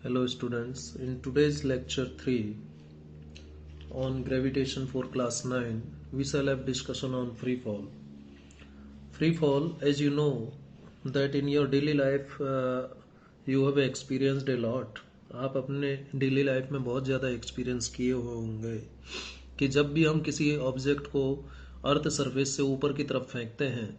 Hello students, in today's lecture 3 on gravitation for class 9 we shall have discussion on free fall. Free fall, as you know that in your daily life you have experienced a lot. आप अपने daily life में बहुत ज़्यादा experience किए हुए होंगे कि जब भी हम किसी ऑब्जेक्ट को अर्थ सरफेस से ऊपर की तरफ फेंकते हैं,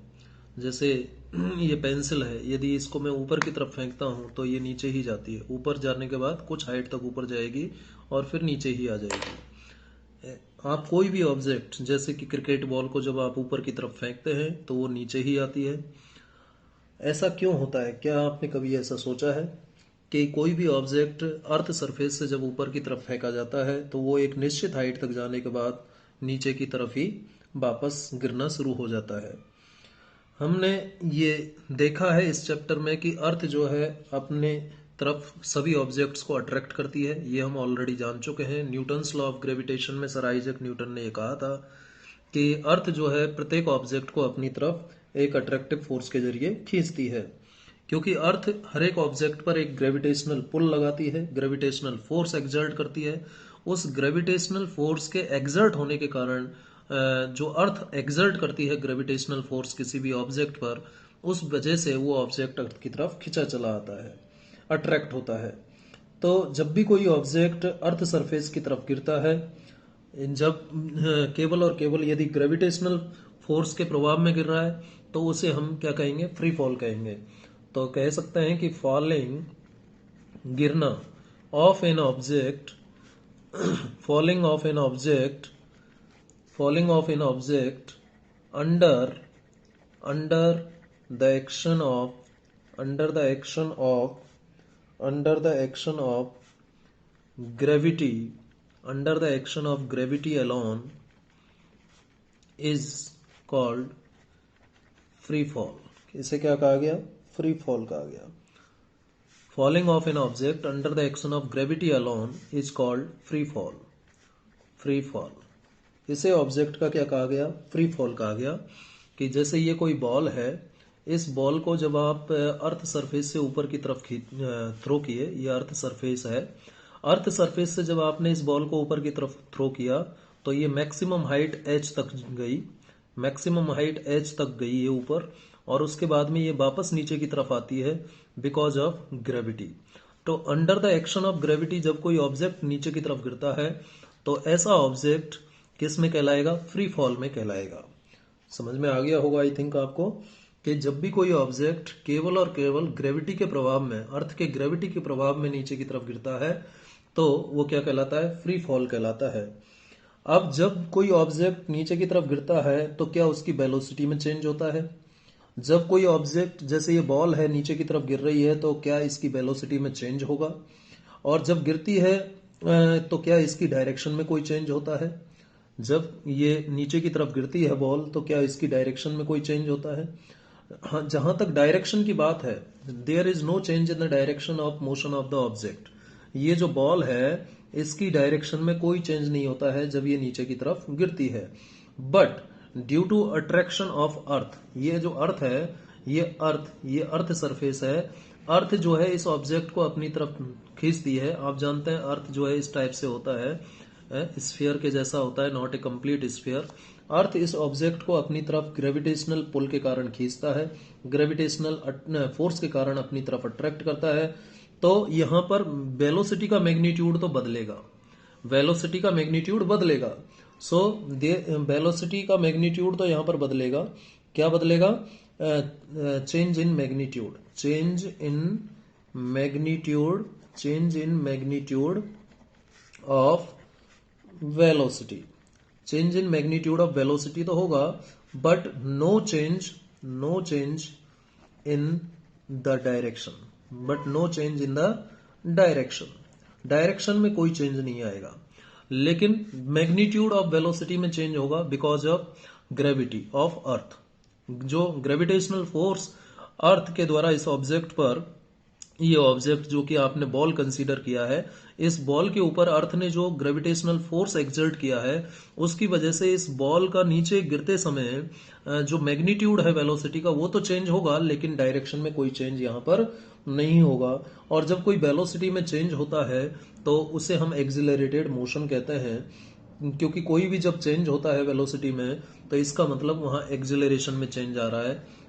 जैसे ये पेंसिल है, यदि इसको मैं ऊपर की तरफ फेंकता हूँ तो ये नीचे ही जाती है, ऊपर जाने के बाद कुछ हाइट तक ऊपर जाएगी और फिर नीचे ही आ जाएगी। आप कोई भी ऑब्जेक्ट जैसे कि क्रिकेट बॉल को जब आप ऊपर की तरफ फेंकते हैं तो वो नीचे ही आती है। ऐसा क्यों होता है? क्या आपने कभी ऐसा सोचा है कि कोई भी ऑब्जेक्ट अर्थ सरफेस से जब ऊपर की तरफ फेंका जाता है तो वो एक निश्चित हाइट तक जाने के बाद नीचे की तरफ ही वापस गिरना शुरू हो जाता है। हमने ये देखा है इस चैप्टर में कि अर्थ जो है अपने तरफ सभी ऑब्जेक्ट्स को अट्रैक्ट करती है। ये हम ऑलरेडी जान चुके हैं। न्यूटन्स लॉ ऑफ ग्रेविटेशन में सर आइजैक न्यूटन ने ये कहा था कि अर्थ जो है प्रत्येक ऑब्जेक्ट को अपनी तरफ एक अट्रैक्टिव फोर्स के जरिए खींचती है, क्योंकि अर्थ हर एक ऑब्जेक्ट पर एक ग्रेविटेशनल पुल लगाती है, ग्रेविटेशनल फोर्स एक्सर्ट करती है। उस ग्रेविटेशनल फोर्स के एक्सर्ट होने के कारण जो अर्थ एक्सर्ट करती है ग्रेविटेशनल फोर्स किसी भी ऑब्जेक्ट पर, उस वजह से वो ऑब्जेक्ट अर्थ की तरफ खिंचा चला आता है, अट्रैक्ट होता है। तो जब भी कोई ऑब्जेक्ट अर्थ सरफेस की तरफ गिरता है, जब केवल और केवल यदि ग्रेविटेशनल फोर्स के प्रभाव में गिर रहा है तो उसे हम क्या कहेंगे? फ्री फॉल कहेंगे। तो कह सकते हैं कि फॉलिंग, गिरना of an object, falling of an object, falling of an object under the action of under the action of gravity, under the action of gravity alone is called free fall. इसे क्या कहा गया? Free fall कहा गया। falling of an object under the action of gravity alone is called free fall. free fall, इसे object का क्या कहा गया? फ्री फॉल कहा गया। कि जैसे ये कोई बॉल है, इस बॉल को जब आप अर्थ सरफेस से ऊपर की तरफ थ्रो किए, ये अर्थ सरफेस है, अर्थ सरफेस से जब आपने इस बॉल को ऊपर की तरफ थ्रो किया तो ये मैक्सिमम हाइट एच तक गई, मैक्सिमम हाइट एच तक गई ये ऊपर, और उसके बाद में ये वापस नीचे की तरफ आती है बिकॉज ऑफ ग्रेविटी। तो under the action of gravity जब कोई ऑब्जेक्ट नीचे की तरफ गिरता है तो ऐसा ऑब्जेक्ट किस में कहलाएगा? फ्री फॉल में कहलाएगा। समझ में आ गया होगा आई थिंक आपको कि जब भी कोई ऑब्जेक्ट केवल और केवल ग्रेविटी के प्रभाव में, अर्थ के ग्रेविटी के प्रभाव में नीचे की तरफ गिरता है तो वो क्या कहलाता है? फ्री फॉल कहलाता है। अब जब कोई ऑब्जेक्ट नीचे की तरफ गिरता है तो क्या उसकी वेलोसिटी में चेंज होता है? जब कोई ऑब्जेक्ट, जैसे ये बॉल है, नीचे की तरफ गिर रही है तो क्या इसकी वेलोसिटी में चेंज होगा? और जब गिरती है तो क्या इसकी डायरेक्शन में कोई चेंज होता है? जब ये नीचे की तरफ गिरती है बॉल तो क्या इसकी डायरेक्शन में कोई चेंज होता है? हाँ, जहां तक डायरेक्शन की बात है, there is no change in the direction of motion of the object. ये जो बॉल है इसकी डायरेक्शन में कोई चेंज नहीं होता है जब ये नीचे की तरफ गिरती है। But due to attraction of earth, ये जो अर्थ है, ये अर्थ सरफेस है, अर्थ जो है इस ऑब्जेक्ट को अपनी तरफ खींचती है। आप जानते हैं अर्थ जो है इस टाइप से होता है, स्फीयर के जैसा होता है, नॉट ए कंप्लीट स्फीयर। अर्थ इस ऑब्जेक्ट को अपनी तरफ ग्रेविटेशनल पुल के कारण खींचता है, ग्रेविटेशनल फोर्स के कारण अपनी तरफ अट्रैक्ट करता है। तो यहां पर वेलोसिटी का मैग्नीट्यूड तो बदलेगा, वेलोसिटी का मैग्नीट्यूड बदलेगा। सो वेलोसिटी का मैग्नीट्यूड तो यहां पर बदलेगा। क्या बदलेगा? Change in magnitude, change in magnitude, change in magnitude of velocity, change in magnitude of velocity तो होगा, but no change in the direction, but no change in the direction. Direction में कोई चेंज नहीं आएगा, लेकिन मैग्नीट्यूड ऑफ वेलोसिटी में change होगा because of gravity of earth. जो ग्रेविटेशनल फोर्स अर्थ के द्वारा इस ऑब्जेक्ट पर ये ऑब्जेक्ट जो कि आपने बॉल कंसीडर किया है, इस बॉल के ऊपर अर्थ ने जो ग्रेविटेशनल फोर्स एक्सर्ट किया है उसकी वजह से इस बॉल का नीचे गिरते समय जो मैग्नीट्यूड है वेलोसिटी का वो तो चेंज होगा, लेकिन डायरेक्शन में कोई चेंज यहाँ पर नहीं होगा। और जब कोई वेलोसिटी में चेंज होता है तो उसे हम एक्सिलरेटेड मोशन कहते हैं, क्योंकि कोई भी जब चेंज होता है वेलोसिटी में तो इसका मतलब वहाँ एक्सिलरेशन में चेंज आ रहा है।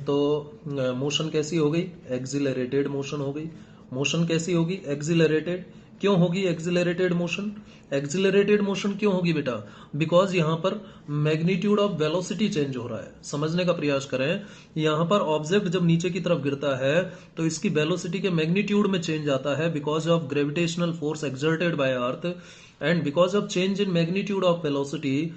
तो मोशन कैसी हो गई? एक्सिलरेटेड मोशन हो गई। मोशन कैसी होगी? एक्सिलरेटेड। क्यों होगी एक्सिलरेटेड मोशन? एक्सिलरेटेड मोशन क्यों होगी बेटा? बिकॉज यहाँ पर मैग्नीट्यूड ऑफ वेलोसिटी चेंज हो रहा है। समझने का प्रयास करें, यहाँ पर ऑब्जेक्ट जब नीचे की तरफ गिरता है तो इसकी वेलोसिटी के मैग्नीट्यूड में चेंज आता है because of gravitational force exerted by earth, and because of change in magnitude of velocity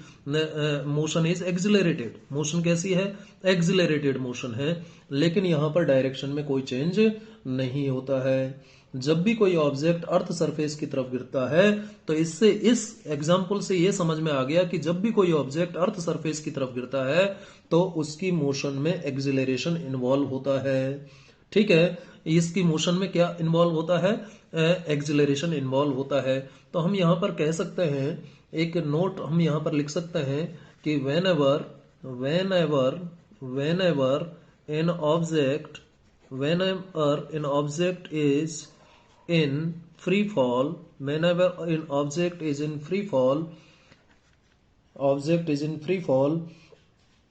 motion is accelerated। Motion कैसी है? एक्सिलरेटेड मोशन है, लेकिन यहां पर डायरेक्शन में कोई चेंज नहीं होता है। जब भी कोई ऑब्जेक्ट अर्थ सरफेस की तरफ गिरता है तो इससे, इस एग्जाम्पल से यह समझ में आ गया कि जब भी कोई ऑब्जेक्ट अर्थ सरफेस की तरफ गिरता है तो उसकी मोशन में एक्सिलरेशन इन्वॉल्व होता है। ठीक है, इसकी मोशन में क्या इन्वॉल्व होता है? एक्सिलरेशन इन्वॉल्व होता है। तो हम यहाँ पर कह सकते हैं, एक नोट हम यहाँ पर लिख सकते हैं कि when ever an object is in free fall, whenever an object is in free fall,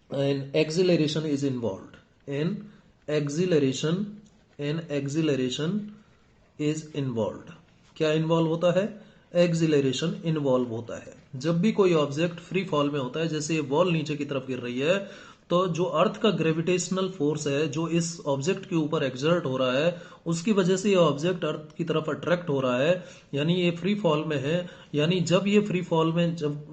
and acceleration is involved, acceleration is involved। क्या इन्वॉल्व होता है? एक्सिलरेशन इन्वॉल्व होता है। जब भी कोई ऑब्जेक्ट फ्री फॉल में होता है, जैसे ये बॉल नीचे की तरफ गिर रही है, तो जो अर्थ का ग्रेविटेशनल फोर्स है जो इस ऑब्जेक्ट के ऊपर एक्सर्ट हो रहा है उसकी वजह से ये ऑब्जेक्ट अर्थ की तरफ अट्रैक्ट हो रहा है, यानी ये फ्री फॉल में है। यानी जब ये फ्री फॉल में, जब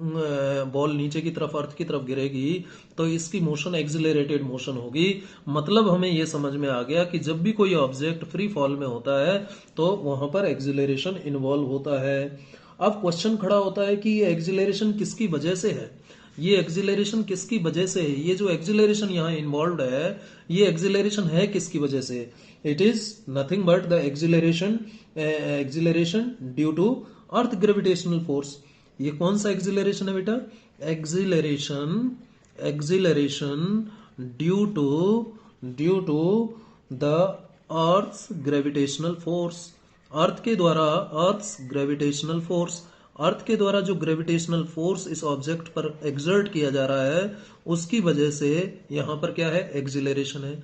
बॉल नीचे की तरफ अर्थ की तरफ गिरेगी तो इसकी मोशन एक्सिलरेटेड मोशन होगी। मतलब हमें ये समझ में आ गया कि जब भी कोई ऑब्जेक्ट फ्री फॉल में होता है तो वहां पर एक्सिलरेशन इन्वॉल्व होता है। अब क्वेश्चन खड़ा होता है कि ये एक्सिलरेशन किसकी वजह से है? ये एक्सिलरेशन किसकी वजह से है? ये जो एक्सिलरेशन यहाँ इन्वॉल्व है, ये एक्सिलरेशन है किसकी वजह से? It is nothing but the acceleration due to earth gravitational force. ये कौन सा एक्सिलरेशन है बेटा? Acceleration due to the earth gravitational force. Earth के द्वारा, अर्थ ग्रेविटेशनल फोर्स, अर्थ के द्वारा जो ग्रेविटेशनल फोर्स इस ऑब्जेक्ट पर एक्सर्ट किया जा रहा है उसकी वजह से यहां पर क्या है? एक्सिलरेशन है।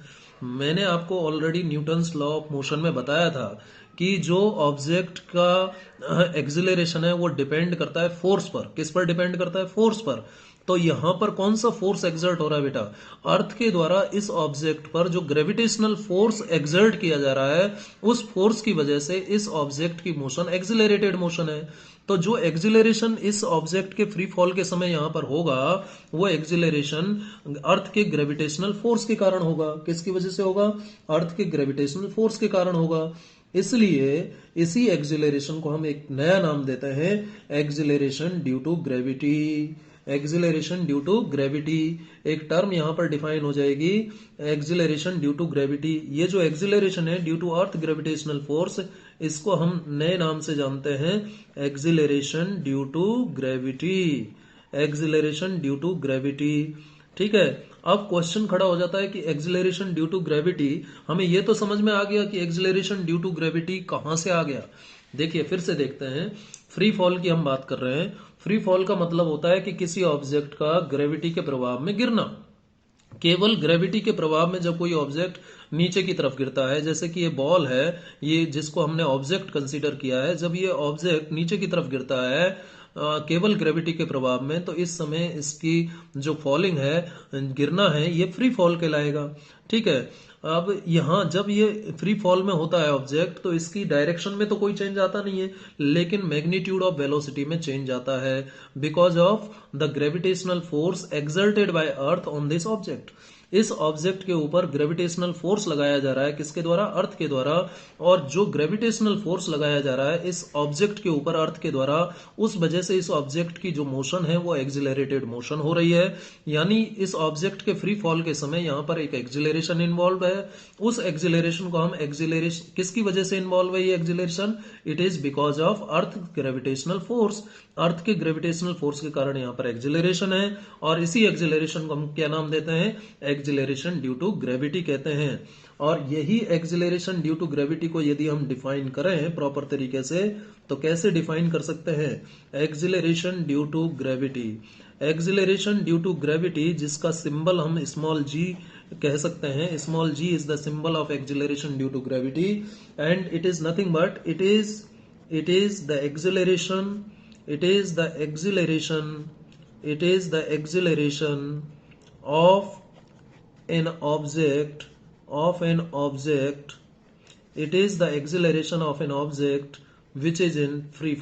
मैंने आपको already Newton's law of motion में बताया था कि जो ऑब्जेक्ट का एक्सिलरेशन है वो डिपेंड करता है फोर्स पर। किस पर डिपेंड करता है? फोर्स पर। तो यहां पर कौन सा फोर्स एक्सर्ट हो रहा है बेटा? अर्थ के द्वारा इस ऑब्जेक्ट पर जो ग्रेविटेशनल फोर्स एक्सर्ट किया जा रहा है उस फोर्स की वजह से इस ऑब्जेक्ट की मोशन एक्सिलरेटेड मोशन है। तो जो एक्सिलरेशन इस ऑब्जेक्ट के फ्री फॉल के समय यहां पर होगा वो एक्सिलरेशन अर्थ के ग्रेविटेशनल फोर्स के कारण होगा। किसकी वजह से होगा? अर्थ के ग्रेविटेशनल फोर्स के कारण होगा। इसलिए इसी एक्सिलरेशन को हम एक नया नाम देते हैं, acceleration due to gravity. Acceleration due to gravity एक टर्म यहां पर डिफाइन हो जाएगी, एक्सिलरेशन ड्यू टू ग्रेविटी। ये जो एक्सिलरेशन है due to earth gravitational force, इसको हम नए नाम से जानते हैं acceleration due to gravity. Acceleration due to gravity. ठीक है, अब क्वेश्चन खड़ा हो जाता है कि एक्सिलरेशन ड्यू टू ग्रेविटी, हमें यह तो समझ में आ गया कि एक्सिलरेशन ड्यू टू ग्रेविटी कहां से आ गया। देखिए फिर से देखते हैं, फ्री फॉल की हम बात कर रहे हैं। फ्री फॉल का मतलब होता है कि किसी ऑब्जेक्ट का ग्रेविटी के प्रभाव में गिरना। केवल ग्रेविटी के प्रभाव में जब कोई ऑब्जेक्ट नीचे की तरफ गिरता है, जैसे कि ये बॉल है, ये जिसको हमने ऑब्जेक्ट कंसीडर किया है, जब ये ऑब्जेक्ट नीचे की तरफ गिरता है केवल ग्रेविटी के प्रभाव में, तो इस समय इसकी जो फॉलिंग है, गिरना है, ये फ्री फॉल कहलाएगा। ठीक है, अब यहाँ जब ये फ्री फॉल में होता है ऑब्जेक्ट तो इसकी डायरेक्शन में तो कोई चेंज आता नहीं है, लेकिन मैग्नीट्यूड ऑफ वेलोसिटी में चेंज आता है because of the gravitational force exerted by earth on this object. इस ऑब्जेक्ट के ऊपर ग्रेविटेशनल फोर्स लगाया जा रहा है, किसके द्वारा? अर्थ के द्वारा। और जो ग्रेविटेशनल फोर्स लगाया जा रहा है इस ऑब्जेक्ट के ऊपर अर्थ के द्वारा, उस वजह से इस ऑब्जेक्ट की जो मोशन है वो एक्सिलरेटेड मोशन हो रही है। यानी इस ऑब्जेक्ट के फ्री फॉल के समय यहां पर एक एक्सिलरेशन इन्वॉल्व है। उस एक्सिलरेशन को हम एक्सिलरेशन, किसकी वजह से इन्वॉल्व है ये acceleration? It is because of earth gravitational force. Earth के ग्रेविटेशनल फोर्स के कारण यहां पर एक्सिलरेशन है, और इसी एक्सिलरेशन को हम क्या नाम देते हैं? एक्सिलरेशन ड्यू टू ग्रेविटी कहते हैं। और यही एक्सिलरेशन ड्यू टू ग्रेविटी को यदि हम डिफाइन करें प्रॉपर तरीके से, तो कैसे डिफाइन कर सकते हैं? Acceleration due to gravity, acceleration due to gravity जिसका सिंबल हम स्मॉल जी कह सकते हैं। Small G is the symbol of acceleration due to gravity, and it is nothing but it is the acceleration, it is the acceleration of an object, it is the acceleration of an object which is in free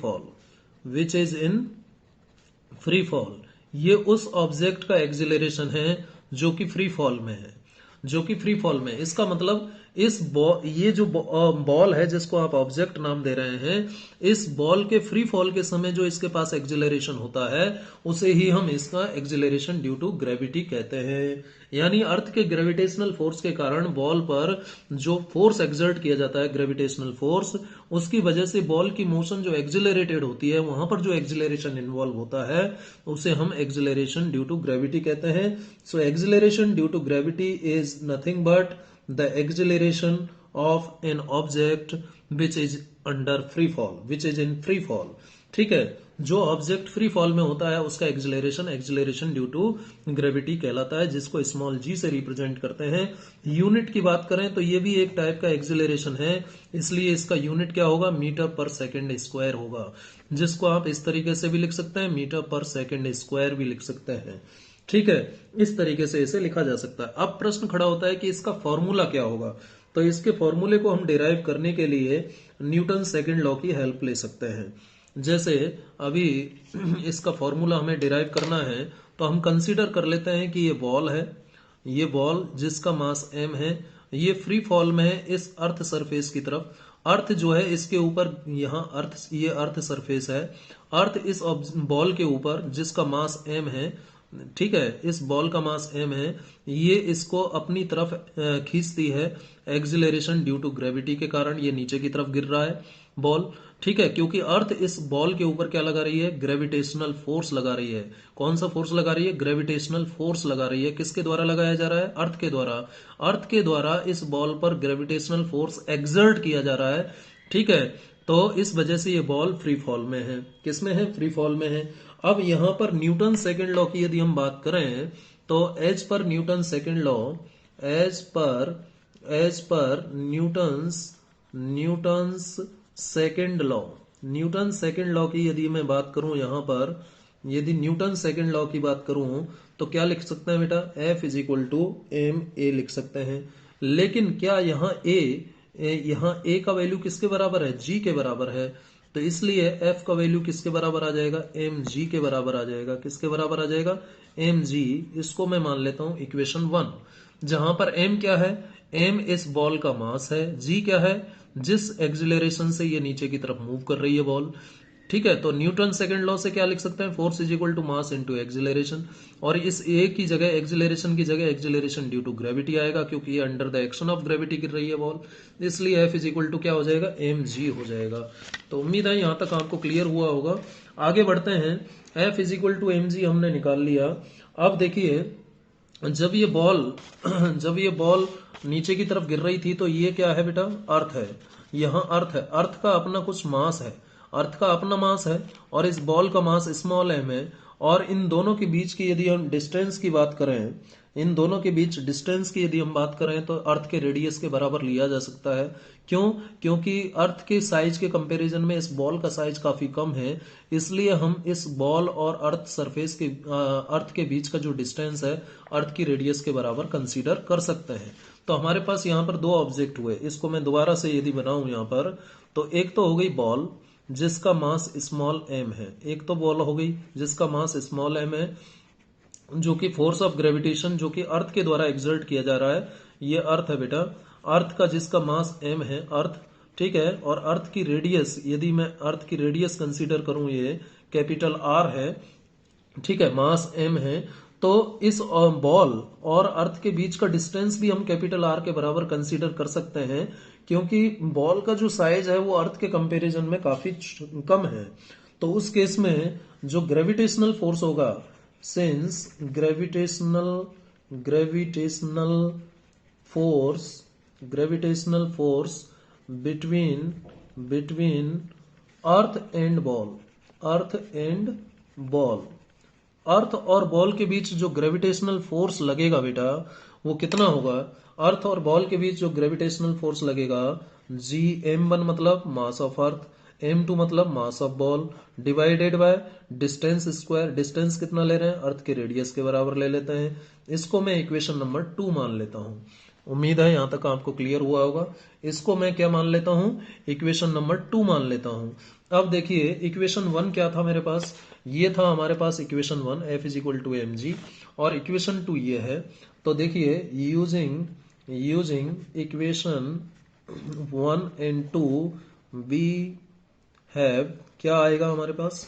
fall, ये उस object का acceleration है जो कि free fall में है, इसका मतलब ये जो बॉल है जिसको आप ऑब्जेक्ट नाम दे रहे हैं, इस बॉल के फ्री फॉल के समय जो इसके पास एक्सिलरेशन होता है उसे ही हम इसका एक्सिलरेशन ड्यू टू ग्रेविटी कहते हैं। यानी अर्थ के ग्रेविटेशनल फोर्स के कारण बॉल पर जो फोर्स एक्सर्ट किया जाता है, ग्रेविटेशनल फोर्स, उसकी वजह से बॉल की मोशन जो एक्सिलरेटेड होती है, वहां पर जो एक्सिलरेशन इन्वॉल्व होता है उसे हम एक्सिलरेशन ड्यू टू ग्रेविटी कहते हैं। So acceleration due to gravity is nothing but the acceleration of an object which is under free fall, which is in free fall। ठीक है, जो ऑब्जेक्ट फ्री फॉल में होता है उसका एक्सिलरेशन ड्यू टू ग्रेविटी कहलाता है, जिसको स्मॉल जी से रिप्रेजेंट करते हैं। यूनिट की बात करें तो ये भी एक टाइप का एक्सिलरेशन है, इसलिए इसका यूनिट क्या होगा? मीटर पर सेकेंड स्क्वायर होगा, जिसको आप इस तरीके से भी लिख सकते हैं, मीटर पर सेकेंड स्क्वायर भी लिख सकते हैं। ठीक है, इस तरीके से इसे लिखा जा सकता है। अब प्रश्न खड़ा होता है कि इसका फॉर्मूला क्या होगा? तो इसके फॉर्मूले को हम डिराइव करने के लिए न्यूटन सेकंड लॉ की हेल्प ले सकते हैं। जैसे अभी इसका फॉर्मूला हमें डिराइव करना है, तो हम कंसीडर कर लेते हैं कि ये बॉल है, ये बॉल जिसका मास m है, ये फ्री फॉल में है इस अर्थ सरफेस की तरफ। अर्थ जो है इसके ऊपर, यहाँ अर्थ, ये अर्थ सरफेस है, अर्थ इस बॉल के ऊपर जिसका मास m है, ठीक है, इस बॉल का मास m है, ये इसको अपनी तरफ खींचती है एक्सिलरेशन ड्यू टू ग्रेविटी के कारण। ये नीचे की तरफ गिर रहा है बॉल, ठीक है, क्योंकि अर्थ इस बॉल के ऊपर क्या लगा रही है? ग्रेविटेशनल फोर्स लगा रही है। कौन सा फोर्स लगा रही है? ग्रेविटेशनल फोर्स लगा रही है। किसके द्वारा लगाया जा रहा है? अर्थ के द्वारा। अर्थ के द्वारा इस बॉल पर ग्रेविटेशनल फोर्स एक्सर्ट किया जा रहा है, ठीक है, तो इस वजह से ये बॉल फ्री फॉल में है। किस में है? फ्री फॉल में है। अब यहां पर न्यूटन सेकंड लॉ की यदि हम बात करें तो as per Newton second law, as per Newton's second law, Newton second law की यदि मैं बात करूं, यहां पर यदि न्यूटन सेकंड लॉ की बात करूं तो क्या लिख सकते हैं बेटा? F is equal to M A लिख सकते हैं। लेकिन क्या यहाँ ए का वैल्यू किसके बराबर है? G के बराबर है, तो इसलिए F का वैल्यू किसके बराबर आ जाएगा? mg के बराबर आ जाएगा। किसके बराबर आ जाएगा? mg। इसको मैं मान लेता हूं इक्वेशन 1, जहां पर m क्या है? m इस बॉल का मास है, g क्या है? जिस एक्सिलरेशन से ये नीचे की तरफ मूव कर रही है बॉल, ठीक है, तो न्यूटन सेकंड लॉ से क्या लिख सकते हैं? Force is equal to mass into acceleration, और इस ए की जगह, एक्सिलरेशन की जगह एक्सिलरेशन ड्यू टू ग्रेविटी आएगा, क्योंकि ये under the action of gravity गिर रही है बॉल, इसलिए एफ इज इक्वल टू क्या हो जाएगा? mg हो जाएगा। तो उम्मीद है यहां तक आपको क्लियर हुआ होगा। आगे बढ़ते हैं। F is equal to mg हमने निकाल लिया। अब देखिए, जब ये बॉल नीचे की तरफ गिर रही थी तो ये क्या है बेटा? अर्थ है, यहाँ अर्थ है, अर्थ का अपना कुछ मास है, अर्थ का अपना मास है, और इस बॉल का मास स्मॉल m है, और इन दोनों के बीच की यदि हम डिस्टेंस की बात करें, इन दोनों के बीच डिस्टेंस की यदि हम बात करें तो अर्थ के रेडियस के बराबर लिया जा सकता है। क्यों? क्योंकि अर्थ के साइज के कंपैरिजन में इस बॉल का साइज काफी कम है, इसलिए हम इस बॉल और अर्थ सरफेस के अर्थ के बीच का जो डिस्टेंस है अर्थ की रेडियस के बराबर कंसीडर कर सकते हैं। तो हमारे पास यहाँ पर दो ऑब्जेक्ट हुए, इसको मैं दोबारा से यदि बनाऊं यहाँ पर, तो एक तो हो गई बॉल जिसका मास स्मॉल m है, एक तो बॉल हो गई जिसका मास स्मॉल m है, जो कि फोर्स ऑफ ग्रेविटेशन जो कि अर्थ के द्वारा एक्सर्ट किया जा रहा है, ये अर्थ है बेटा। अर्थ का जिसका मास m है, अर्थ, ठीक है, और अर्थ की रेडियस, यदि मैं अर्थ की रेडियस कंसीडर करूं, ये कैपिटल R है, ठीक है, मास m है, तो इस बॉल और अर्थ के बीच का डिस्टेंस भी हम कैपिटल R के बराबर कंसीडर कर सकते हैं, क्योंकि बॉल का जो साइज है वो अर्थ के कंपैरिजन में काफी कम है। तो उस केस में जो ग्रेविटेशनल फोर्स होगा, since gravitational force between earth and ball, earth और बॉल के बीच जो ग्रेविटेशनल फोर्स लगेगा बेटा, वो कितना होगा? अर्थ और बॉल के बीच जो ग्रेविटेशनल फोर्स लगेगा, Gm1 मतलब मास ऑफ अर्थ, m2 मतलब mass of ball, divided by distance square. Distance कितना ले रहे हैं? अर्थ के रेडियस के बराबर ले लेते हैं। इसको मैं इक्वेशन नंबर 2 मान लेता हूं। उम्मीद है यहां तक आपको क्लियर हुआ होगा। इसको मैं क्या मान लेता हूं? इक्वेशन नंबर 2 मान लेता हूं। अब देखिए इक्वेशन 1 क्या था मेरे पास? ये था हमारे पास equation 1, F is equal to mg, और इक्वेशन 2 ये है। तो देखिए using equation 1 and 2 we have, क्या आएगा हमारे पास?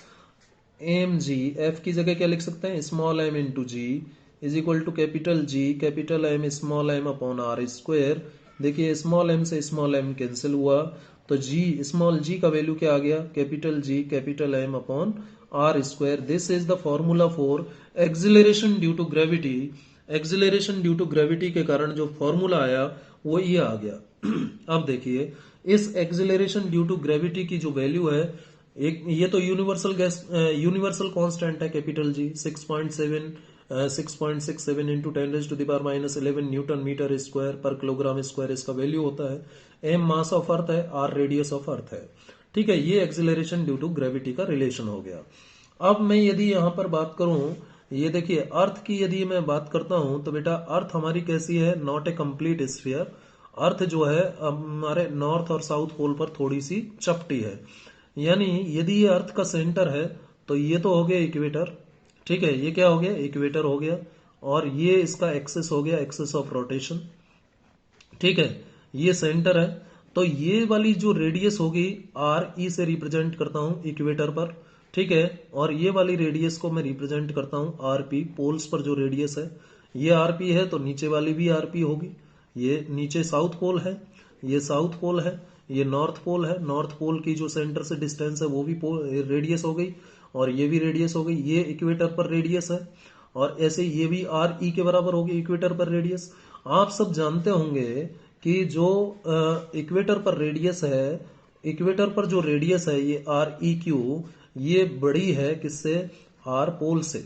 एम जी, एफ की जगह क्या लिख सकते हैं? Small M into G is equal to capital G capital M small M upon R square. देखिए स्मॉल एम से स्मॉल एम कैंसिल हुआ, तो जी स्मॉल जी का वैल्यू क्या आ गया? Capital G capital M upon R square. This is the formula for acceleration due to gravity. Acceleration due to gravity के कारण जो फॉर्मूला आया वो ये आ गया। अब देखिए इस एक्सिलरेशन ड्यू टू ग्रेविटी की जो वैल्यू है, एक ये तो यूनिवर्सल कांस्टेंट है capital G, 6.67 into 10⁻⁻11 newton metre square पर किलोग्राम स्क्वायर इसका वैल्यू होता है। एम मास ऑफ अर्थ है, आर रेडियस ऑफ अर्थ है, ठीक है। ये एक्सिलरेशन ड्यू टू ग्रेविटी का रिलेशन हो गया। अब मैं यदि यहां पर बात करूं, ये देखिए अर्थ की यदि मैं बात करता हूं तो बेटा अर्थ हमारी कैसी है? Not a complete sphere. Earth जो है हमारे नॉर्थ और साउथ पोल पर थोड़ी सी चपटी है। यानी यदि ये अर्थ का सेंटर है तो ये तो हो गया इक्वेटर, ठीक है, ये क्या हो गया? इक्वेटर हो गया, और ये इसका एक्सेस हो गया, एक्सेस ऑफ रोटेशन, ठीक है, ये सेंटर है। तो ये वाली जो रेडियस होगी आर ई से रिप्रेजेंट करता हूं इक्वेटर पर, ठीक है, और ये वाली रेडियस को मैं रिप्रेजेंट करता हूं आर पी, पोल्स पर जो रेडियस है ये आर पी है, तो नीचे वाली भी आर पी होगी। ये नीचे साउथ पोल है, ये साउथ पोल है, ये नॉर्थ पोल है, नॉर्थ पोल की जो सेंटर से डिस्टेंस है वो भी रेडियस हो गई, और ये भी रेडियस हो गई, ये इक्वेटर पर रेडियस है, और ऐसे ये भी आर ई के बराबर होगी इक्वेटर पर रेडियस। आप सब जानते होंगे कि जो इक्वेटर पर रेडियस है, इक्वेटर पर जो रेडियस है ये आर ई क्यू, ये बड़ी है किससे? आर पोल से।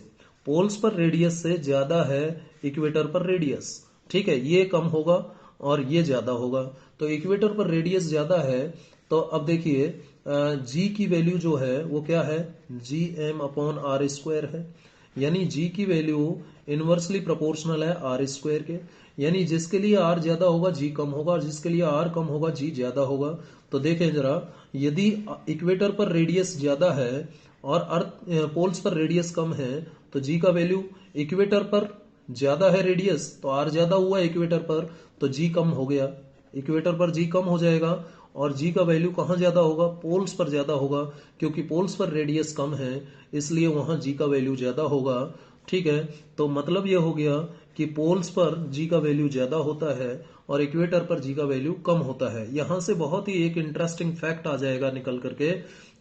पोल्स पर रेडियस से ज्यादा है इक्वेटर पर रेडियस, ठीक है, ये कम होगा और ये ज्यादा होगा। तो इक्वेटर पर रेडियस ज्यादा है, तो अब देखिए जी की वैल्यू जो है वो क्या है? G M upon R square है, यानी जी की वैल्यू इनवर्सली प्रोपोर्शनल है आर स्क्वायर के, यानी जिसके लिए आर ज्यादा होगा जी कम होगा, और जिसके लिए आर कम होगा जी ज्यादा होगा। तो देखें जरा, यदि इक्वेटर पर रेडियस ज्यादा है और अर्थ पोल्स पर रेडियस कम है, तो जी का वैल्यू, इक्वेटर पर ज्यादा है रेडियस तो आर ज्यादा हुआ इक्वेटर पर, तो जी कम हो गया, इक्वेटर पर जी कम हो जाएगा, और जी का वैल्यू कहाँ ज्यादा होगा? पोल्स पर ज्यादा होगा, क्योंकि पोल्स पर रेडियस कम है इसलिए वहां जी का वैल्यू ज्यादा होगा, ठीक है। तो मतलब ये हो गया कि पोल्स पर जी का वैल्यू ज्यादा होता है और इक्वेटर पर जी का वैल्यू कम होता है। यहां से बहुत ही एक इंटरेस्टिंग फैक्ट आ जाएगा निकल करके।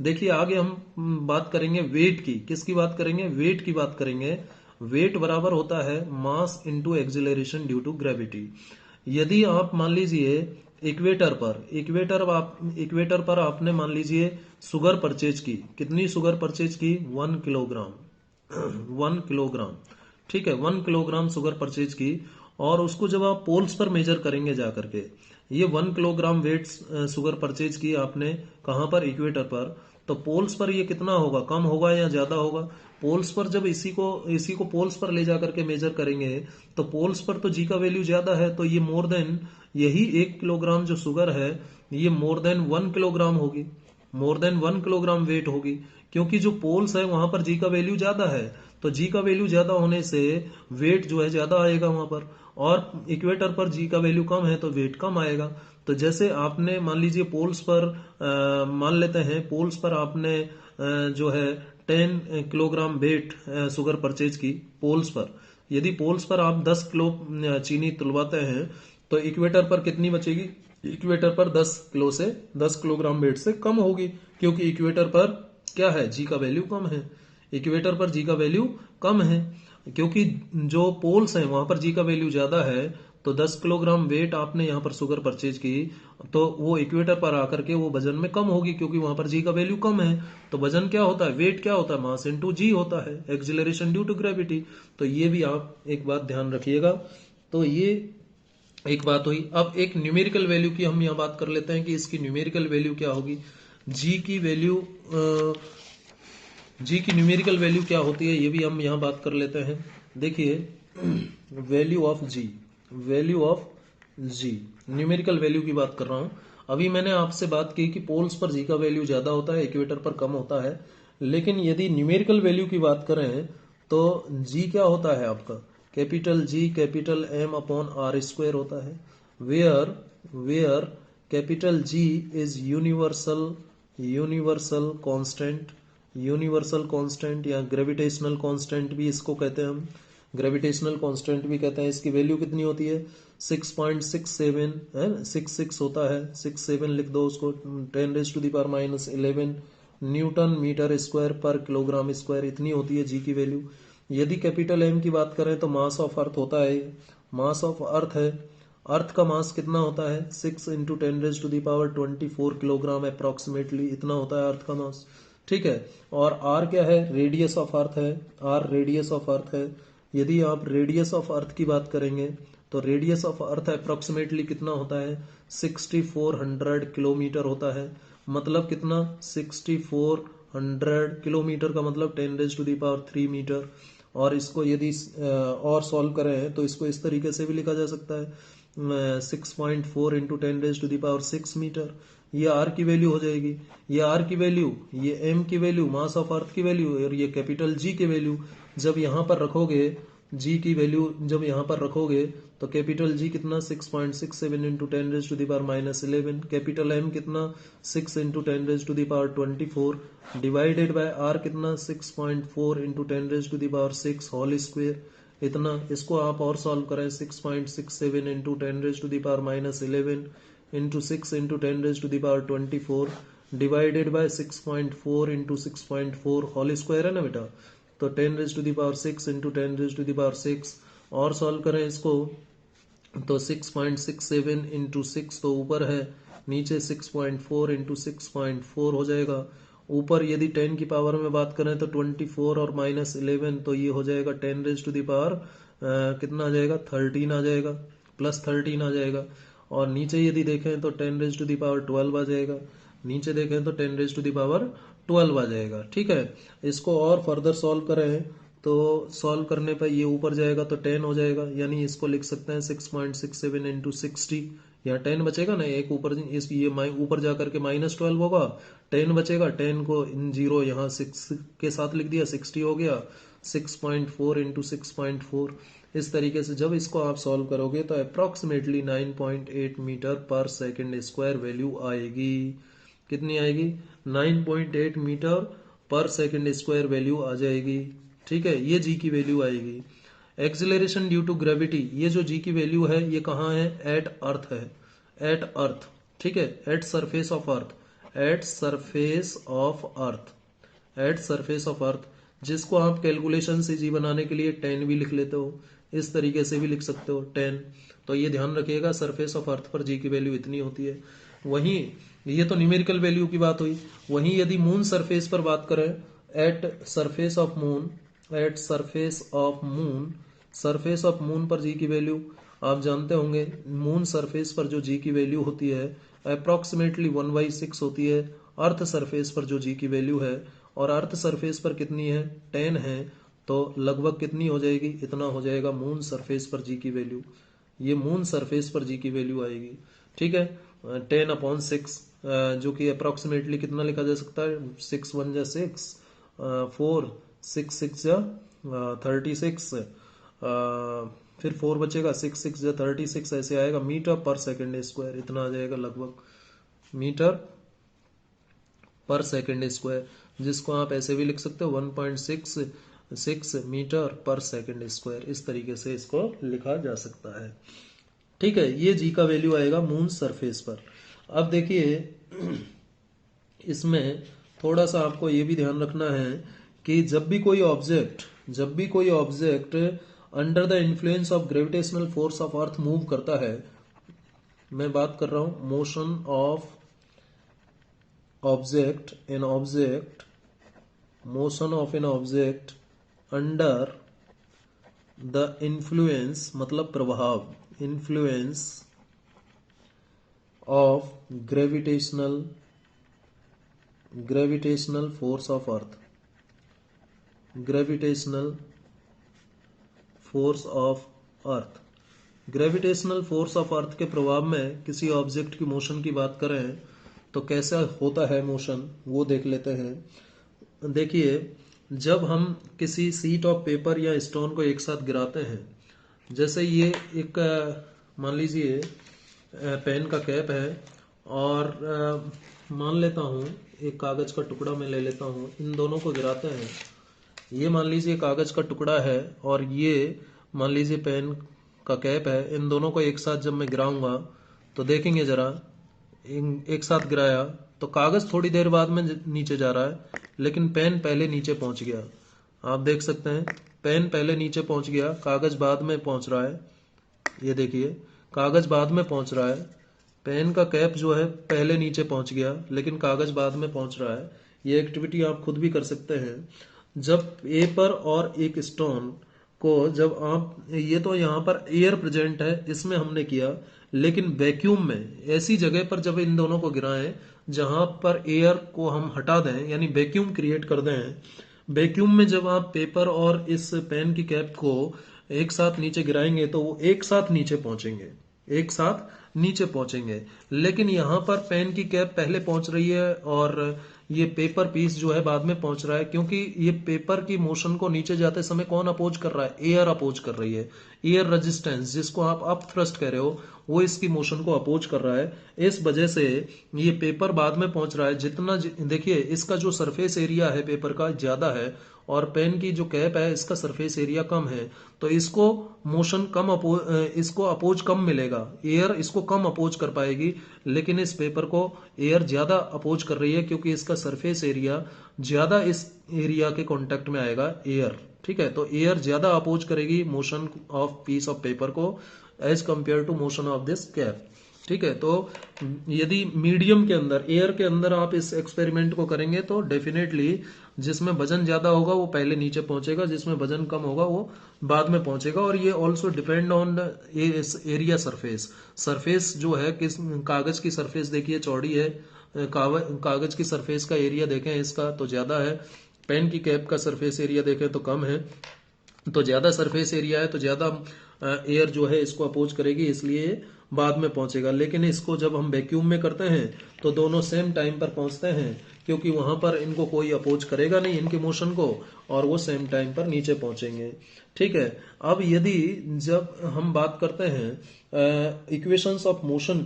देखिए आगे हम बात करेंगे वेट की। किसकी बात करेंगे? वेट की बात करेंगे। वेट बराबर होता है mass into acceleration due to gravity. यदि आप मान लीजिए इक्वेटर पर आपने मान लीजिए शुगर परचेज की, कितनी शुगर परचेज की? 1 किलोग्राम 1 किलोग्राम, ठीक है, 1 किलोग्राम शुगर परचेज की, और उसको जब आप पोल्स पर मेजर करेंगे जा करके, ये 1 किलोग्राम वेट शुगर परचेज की आपने कहां पर? इक्वेटर पर, तो पोल्स पर ये कितना होगा? कम होगा या ज्यादा होगा? पोल्स पर जब इसी को पोल्स पर ले जाकर के मेजर करेंगे तो पोल्स पर तो जी का वैल्यू ज्यादा है, तो ये मोर देन, यही 1 किलोग्राम जो शुगर है ये मोर देन 1 किलोग्राम होगी, मोर देन 1 किलोग्राम वेट होगी, क्योंकि जो पोल्स है वहां पर जी का वैल्यू ज्यादा है। तो जी का वैल्यू ज्यादा होने से वेट जो है ज्यादा आएगा वहां पर, और इक्वेटर पर जी का वैल्यू कम है तो वेट कम आएगा। तो जैसे आपने मान लीजिए पोल्स पर मान लेते हैं पोल्स पर आपने जो है 10 किलोग्राम वेट शुगर परचेज की पोल्स पर। यदि पोल्स पर आप 10 किलो चीनी तुलवाते हैं तो इक्वेटर पर कितनी बचेगी? इक्वेटर पर 10 किलोग्राम वेट से कम होगी, क्योंकि इक्वेटर पर क्या है, जी का वैल्यू कम है। इक्वेटर पर जी का वैल्यू कम है, क्योंकि जो पोल्स हैं वहां पर जी का वैल्यू ज्यादा है। तो 10 किलोग्राम वेट आपने यहाँ पर शुगर परचेज की, तो वो इक्वेटर पर आकर के वो वजन में कम होगी, क्योंकि वहां पर जी का वैल्यू कम है। तो वजन क्या होता है, वेट क्या होता है, मास इनटू जी होता है, एक्सिलरेशन ड्यू टू ग्रेविटी। तो ये भी आप एक बात ध्यान रखिएगा। तो ये एक बात हुई। अब एक न्यूमेरिकल वैल्यू की हम यहाँ बात कर लेते हैं कि इसकी न्यूमेरिकल वैल्यू क्या होगी। जी की वैल्यू जी की न्यूमेरिकल वैल्यू क्या होती है, ये भी हम यहाँ बात कर लेते हैं। देखिए, value of G, value of G, numerical value की बात कर रहा हूँ। अभी मैंने आपसे बात की कि पोल्स पर जी का वैल्यू ज्यादा होता है, इक्वेटर पर कम होता है। लेकिन यदि न्यूमेरिकल वैल्यू की बात करें तो जी क्या होता है आपका, capital G capital M upon R square होता है। Where where capital G is universal, universal constant, universal constant या ग्रेविटेशनल कांस्टेंट भी इसको कहते हैं हम, ग्रेविटेशनल कांस्टेंट भी कहते हैं। इसकी वैल्यू कितनी होती है, 6.67 है, 66 होता है, 67 लिख दो उसको, 10⁻⁻11 न्यूटन मीटर स्क्वायर पर किलोग्राम स्क्वायर, इतनी होती है जी की वैल्यू। यदि कैपिटल एम की बात करें तो मास ऑफ अर्थ होता है, मास ऑफ अर्थ है, अर्थ का मास कितना होता है, 6 × 10⁻24 किलोग्राम अप्रोक्सीमेटली, इतना होता है अर्थ का मास। ठीक है, और आर क्या है, रेडियस ऑफ अर्थ है, आर रेडियस ऑफ अर्थ है। यदि आप रेडियस ऑफ अर्थ की बात करेंगे तो रेडियस ऑफ अर्थ अप्रोक्सीमेटली कितना होता है, 6400 किलोमीटर होता है। मतलब कितना, 6400 किलोमीटर का मतलब 10⁻³ मीटर। और इसको यदि और सॉल्व करें तो इसको इस तरीके से भी लिखा जा सकता है, 6.4 × 10⁻6 मीटर। ये आर की वैल्यू हो जाएगी, ये आर की वैल्यू, ये एम की वैल्यू, मास ऑफ अर्थ की वैल्यू, और ये कैपिटल जी की वैल्यू। जब यहाँ पर रखोगे जी की वैल्यू, जब यहाँ पर रखोगे तो कैपिटल जी कितना, 6.67 × 10⁻11, कैपिटल एम कितना, 6 × 10⁻24, डिवाइडेड बाय आर कितना, 6.4 × 10⁻6 होल स्क्वायर, इतना। इसको आप और सॉल्व करें, 6.67 × 10⁻11 into 6 × 10⁻24 divided by 6.4 × 6.4 whole square है ना बेटा। तो 10⁻6 × 10⁻6 और सॉल्व करें इसको तो 6.67 × 6 तो ऊपर है, नीचे 6.4 × 6.4 हो जाएगा। ऊपर यदि 10 की पावर में बात करें तो 24 और -11, तो ये हो जाएगा 10⁻, कितना आ जाएगा, 13 आ जाएगा, +13 आ जाएगा। और नीचे यदि देखें तो 10⁻12 आ जाएगा, नीचे देखें तो 10⁻12 आ जाएगा। ठीक है, इसको और फर्दर सॉल्व करें तो सॉल्व करने पर ये ऊपर जाएगा तो 10 हो जाएगा, यानी इसको लिख सकते हैं 6.67 × 60। यहाँ 10 बचेगा ना, एक ऊपर, इस ये ऊपर जाकर के -12 होगा, 10 बचेगा, 10 को इन जीरो यहाँ 6 के साथ लिख दिया, 60 हो गया, 6.4 × 6.4। इस तरीके से जब इसको आप सॉल्व करोगे तो अप्रोक्सीमेटली 9.8 मीटर पर सेकेंड स्क्वायर वैल्यू आएगी। कितनी आएगी, 9.8 मीटर पर सेकेंड स्क्वायर वैल्यू आ जाएगी। ठीक है, ये जी की वैल्यू आएगी। एक्सिलरेशन ड्यू टू ग्रेविटी, ये जो जी की वैल्यू है ये कहाँ है, एट अर्थ है, एट अर्थ। ठीक है, at surface of earth, at surface of earth, at surface of earth, जिसको आप कैलकुलेशन से जी बनाने के लिए 10 भी लिख लेते हो, इस तरीके से भी लिख सकते हो 10। तो ये ध्यान रखिएगा, सरफेस ऑफ अर्थ पर जी की वैल्यू इतनी होती है। वहीं ये तो न्यूमेरिकल वैल्यू की बात हुई। वहीं यदि मून सरफेस पर बात करें, at surface of moon, at surface of moon, surface of moon पर जी की वैल्यू आप जानते होंगे, मून सरफेस पर जो जी की वैल्यू होती है अप्रोक्सीमेटली 1/6 होती है अर्थ सरफेस पर जो जी की वैल्यू है। और अर्थ सरफेस पर कितनी है, 10 है, तो लगभग कितनी हो जाएगी, इतना हो जाएगा मून सरफेस पर जी की वैल्यू। ये मून सरफेस पर जी की वैल्यू आएगी। ठीक है, 10/6 जो कि अप्रोक्सीमेटली कितना लिखा जा सकता है, 6 × 1 = 6, 4 6 6 = 36, फिर 4 बचेगा, 6 6 36 ऐसे आएगा मीटर पर सेकेंड स्क्वायर, इतना आ जाएगा लगभग मीटर पर सेकेंड स्क्वायर, जिसको आप ऐसे भी लिख सकते हो 1.66 मीटर पर सेकेंड स्क्वायर। इस तरीके से इसको लिखा जा सकता है। ठीक है, ये जी का वैल्यू आएगा मून सरफेस पर। अब देखिए इसमें थोड़ा सा आपको ये भी ध्यान रखना है कि जब भी कोई object under the influence of gravitational force of earth move करता है, मैं बात कर रहा हूं motion of object motion of an object under the influence मतलब प्रभाव influence of gravitational force of earth, gravitational force of अर्थ के प्रभाव में किसी ऑब्जेक्ट की मोशन की बात करें तो कैसा होता है मोशन, वो देख लेते हैं। देखिए जब हम किसी शीट ऑफ पेपर या स्टोन को एक साथ गिराते हैं, जैसे ये एक मान लीजिए पेन का कैप है और मान लेता हूँ एक कागज का टुकड़ा मैं ले लेता हूँ, इन दोनों को गिराते हैं। ये मान लीजिए कागज का टुकड़ा है और ये मान लीजिए पेन का कैप है। इन दोनों को एक साथ जब मैं गिराऊंगा तो देखेंगे जरा, एक साथ गिराया तो कागज थोड़ी देर बाद में नीचे जा रहा है, लेकिन पेन पहले नीचे पहुंच गया। आप देख सकते हैं पेन पहले नीचे पहुंच गया, कागज बाद में पहुंच रहा है। ये देखिए कागज बाद में पहुंच रहा है, पेन का कैप जो है पहले नीचे पहुंच गया लेकिन कागज बाद में पहुंच रहा है। ये एक्टिविटी आप खुद भी कर सकते हैं। जब पेपर और एक स्टोन को जब आप, ये तो यहाँ पर एयर प्रेजेंट है इसमें हमने किया, लेकिन वैक्यूम में ऐसी जगह पर जब इन दोनों को गिराएं जहां पर एयर को हम हटा दें यानी वैक्यूम क्रिएट कर दें, वैक्यूम में जब आप पेपर और इस पेन की कैप को एक साथ नीचे गिराएंगे तो वो एक साथ नीचे पहुंचेंगे। लेकिन यहाँ पर पेन की कैप पहले पहुंच रही है और ये पेपर पीस जो है बाद में पहुंच रहा है, क्योंकि ये पेपर की मोशन को नीचे जाते समय कौन अपोज कर रहा है, एयर अपोज कर रही है। एयर रेजिस्टेंस जिसको आप अप थ्रस्ट कह रहे हो वो इसकी मोशन को अपोज कर रहा है। इस वजह से ये पेपर बाद में पहुंच रहा है। जितना देखिए इसका जो सरफेस एरिया है पेपर का ज्यादा है और पेन की जो कैप है इसका सरफेस एरिया कम है, तो इसको मोशन इसको अपोज कम मिलेगा, एयर इसको कम अपोज कर पाएगी। लेकिन इस पेपर को एयर ज्यादा अपोज कर रही है क्योंकि इसका सरफेस एरिया ज्यादा, इस एरिया के कांटेक्ट में आएगा एयर। ठीक है, तो एयर ज्यादा अपोज करेगी motion of piece of paper को as compare to motion of this cap. ठीक है, तो यदि मीडियम के अंदर, एयर के अंदर आप इस एक्सपेरिमेंट को करेंगे तो डेफिनेटली जिसमें वजन ज्यादा होगा वो पहले नीचे पहुंचेगा, जिसमें वजन कम होगा वो बाद में पहुंचेगा। और ये also depend on area surface जो है किस कागज की सरफेस देखिए चौड़ी है, कागज की सरफेस का एरिया देखें इसका तो ज्यादा है, पेन की कैप का सरफेस एरिया देखें तो कम है। तो ज्यादा सरफेस एरिया है तो ज्यादा एयर जो है इसको अपोज करेगी, इसलिए बाद में पहुंचेगा। लेकिन इसको जब हम वैक्यूम में करते हैं तो दोनों सेम टाइम पर पहुंचते हैं, क्योंकि वहां पर इनको कोई अपोज करेगा नहीं इनके मोशन को, और वो सेम टाइम पर नीचे पहुंचेंगे। ठीक है, अब यदि जब हम बात करते हैं इक्वेशंस ऑफ मोशन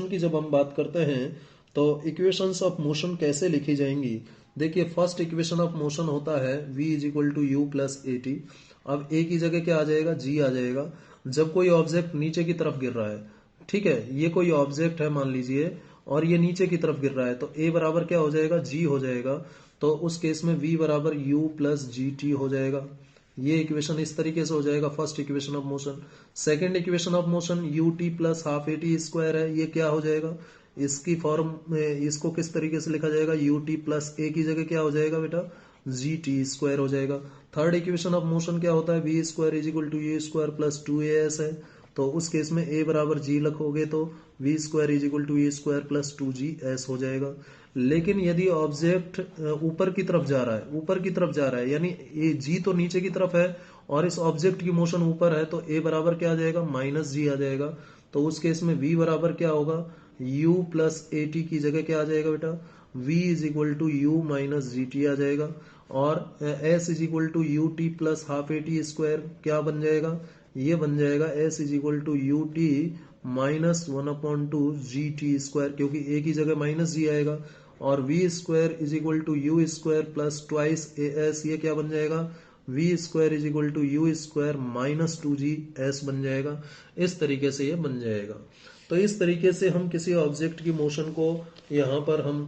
की जब हम बात करते हैं तो इक्वेशंस ऑफ मोशन कैसे लिखी जाएंगी। देखिए फर्स्ट इक्वेशन ऑफ मोशन होता है v is equal to u plus a t. अब a की जगह क्या आ जाएगा, g आ जाएगा। जब कोई ऑब्जेक्ट नीचे की तरफ गिर रहा है, ठीक है, ये कोई ऑब्जेक्ट है मान लीजिए और ये नीचे की तरफ गिर रहा है, तो a बराबर क्या हो जाएगा, g हो जाएगा। तो उस केस में v बराबर u प्लस जी टी हो जाएगा। ये इक्वेशन इस तरीके से हो जाएगा first equation of motion. Second equation of motion you t plus half a t square है, ये क्या हो जाएगा, इसकी फॉर्म में इसको किस तरीके से लिखा जाएगा, यू टी प्लस ए की जगह क्या हो जाएगा बेटा, जी टी स्क्वायर हो जाएगा। थर्ड इक्वेशन ऑफ मोशन क्या होता है, v square is equal to u square plus two a s है, तो उस केस में ए बराबर जी लिखोगे तो v square is equal to a square plus two g s हो जाएगा। लेकिन यदि ऑब्जेक्ट ऊपर की तरफ जा रहा है यानी ए जी तो नीचे की तरफ है और इस ऑब्जेक्ट की मोशन ऊपर है, तो ए बराबर क्या आ जाएगा, माइनस जी आ जाएगा। तो उस केस में v बराबर क्या होगा, u प्लस ए टी की जगह क्या आ जाएगा बेटा, v is equal to u minus g t आ जाएगा। और s is equal to u t plus half a t square क्या बन जाएगा, ये बन जाएगा s is equal to u t minus 1/2 g t square, क्योंकि ए की जगह माइनस जी आएगा, और v square is equal to u square plus twice a s, ये क्या बन जाएगा, v square is equal to u square minus 2g S बन जाएगा। इस तरीके से ये बन जाएगा। तो इस तरीके से हम किसी ऑब्जेक्ट की मोशन को यहाँ पर हम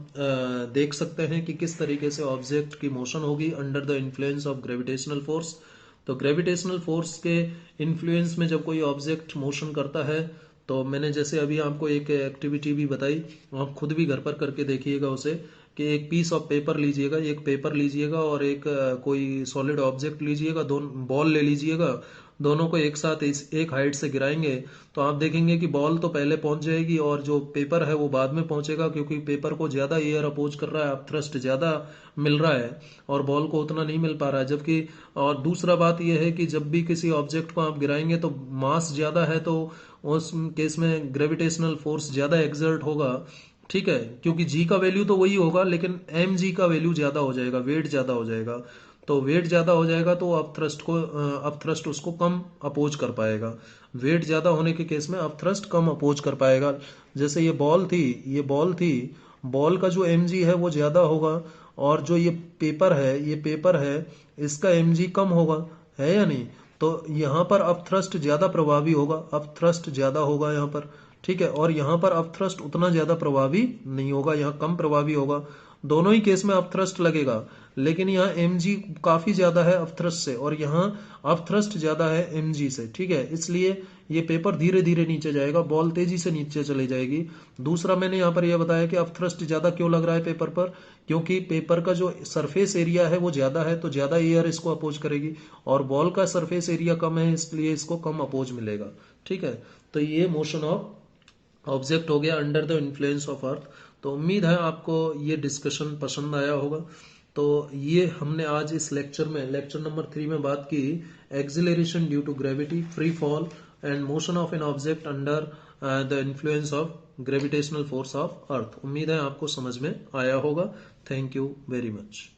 देख सकते हैं कि किस तरीके से ऑब्जेक्ट की मोशन होगी under the influence of gravitational force. तो ग्रेविटेशनल फोर्स के इन्फ्लुएंस में जब कोई ऑब्जेक्ट मोशन करता है, तो मैंने जैसे अभी आपको एक एक्टिविटी भी बताई, आप खुद भी घर पर करके देखिएगा उसे, कि एक पीस ऑफ पेपर लीजिएगा, एक पेपर लीजिएगा और एक कोई सॉलिड ऑब्जेक्ट लीजिएगा, दोनों बॉल ले लीजिएगा, दोनों को एक साथ एक हाइट से गिराएंगे, तो आप देखेंगे कि बॉल तो पहले पहुंच जाएगी और जो पेपर है वो बाद में पहुंचेगा, क्योंकि पेपर को ज्यादा एयर अपोज कर रहा है, अब थ्रस्ट ज्यादा मिल रहा है और बॉल को उतना नहीं मिल पा रहा है। जबकि और दूसरा बात यह है कि जब भी किसी ऑब्जेक्ट को आप गिराएंगे तो मास ज्यादा है, तो उस केस में ग्रेविटेशनल फोर्स ज्यादा एक्सर्ट होगा, ठीक है, क्योंकि जी का वैल्यू तो वही होगा लेकिन एम जी का वैल्यू ज्यादा हो जाएगा, वेट ज्यादा हो जाएगा। तो वेट ज्यादा हो जाएगा तो अब थ्रस्ट उसको कम अपोज कर पाएगा। वेट ज्यादा होने के केस में अब थ्रस्ट कम अपोज कर पाएगा। जैसे ये बॉल थी, बॉल का जो एम जी है वो ज्यादा होगा, और जो ये पेपर है इसका एम जी कम होगा, है या नहीं। तो यहाँ पर अब थ्रस्ट ज्यादा प्रभावी होगा, अब थ्रस्ट ज्यादा होगा यहाँ पर, ठीक है, और यहाँ पर अब थ्रस्ट उतना ज्यादा प्रभावी नहीं होगा, यहाँ कम प्रभावी होगा। दोनों ही केस में अब थ्रस्ट लगेगा, लेकिन यहाँ mg काफी ज्यादा है अब थ्रस्ट से, और यहाँ अब थ्रस्ट ज्यादा है mg से, ठीक है, इसलिए ये पेपर धीरे धीरे नीचे जाएगा, बॉल तेजी से नीचे चली जाएगी। दूसरा मैंने यहाँ पर यह बताया कि अब थ्रस्ट ज्यादा क्यों लग रहा है पेपर पर, क्योंकि पेपर का जो सरफेस एरिया है वो ज्यादा है, तो ज्यादा एयर इसको अपोज करेगी, और बॉल का सरफेस एरिया कम है इसलिए इसको कम अपोज मिलेगा, ठीक है। तो ये मोशन ऑफ ऑब्जेक्ट हो गया under the influence of earth. तो उम्मीद है आपको ये डिस्कशन पसंद आया होगा। तो ये हमने आज इस लेक्चर में, लेक्चर नंबर 3 में बात की acceleration due to gravity, free fall and motion of an object under the influence of gravitational force of earth. उम्मीद है आपको समझ में आया होगा। Thank you very much.